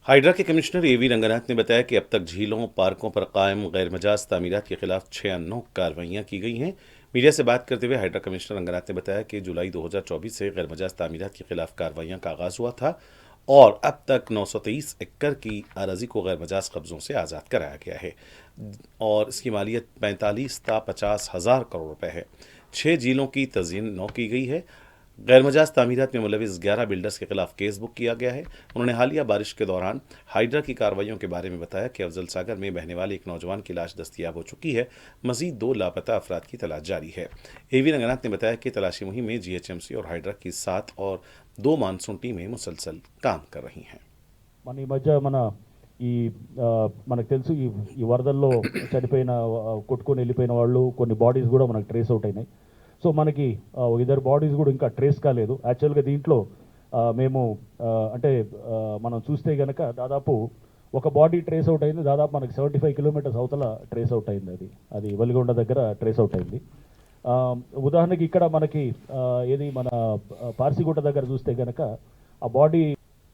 Hydra के commissioner एवी रंगनाथ ने बताया कि अब तक झीलों पार्कों पर कायम गैरमजाज तामीरात के खिलाफ 6 कार्रवाइयां की गई हैं। मीडिया से बात करते हुए हाइड्रा कमिश्नर रंगनाथ ने बताया कि जुलाई 2024 से गैरमजाज तामीरात के खिलाफ कार्रवाइयां का आगाज हुआ था और अब तक 923 एकड़ की अराजी को गैरमजाज कब्जों से आज़ाद कराया गया है और इसकी मालियत 45,50,000 करोड़ रुपए है। 6 झीलों की तज़यीन नौ की गई है। गैरमजाज तामीरात में मुलविस 11 बिल्डर्स के खिलाफ केस बुक किया गया है। उन्होंने हालिया बारिश के दौरान हाइड्रा की कार्रवाइयों के बारे में बताया कि अफजल सागर में बहने वाले एक नौजवान की लाश दस्तियाब हो चुकी है। मजीद 2 लापता अफराद की तलाश जारी है। एवी रंगनाथ ने बताया कि तलाशी मुहिम में जीएचएमसी और हाइड्रा की 7 और 2 मानसून टीमें मुसलसल काम कर रही हैं। మన ఈ మధ్య ఈ మనకు తెలుసు ఈ వరదల్లో చనిపోయిన కొట్టుకొని వెళ్ళిపోయిన వాళ్ళు కొన్ని బాడీస్ కూడా మనకు ట్రేస్ అవుట్ అయినాయి. సో మనకి ఇద్దరు బాడీస్ కూడా ఇంకా ట్రేస్ కాలేదు. యాక్చువల్గా దీంట్లో మేము అంటే మనం చూస్తే కనుక దాదాపు ఒక బాడీ ట్రేస్ అవుట్ అయింది. దాదాపు మనకి 75 కిలోమీటర్స్ అవతల ట్రేస్ అవుట్ అయింది. అది వలిగొండ దగ్గర ట్రేస్ అవుట్ అయింది. ఉదాహరణకి ఇక్కడ మనకి ఏది మన పార్సిగుట్ట దగ్గర చూస్తే కనుక ఆ బాడీ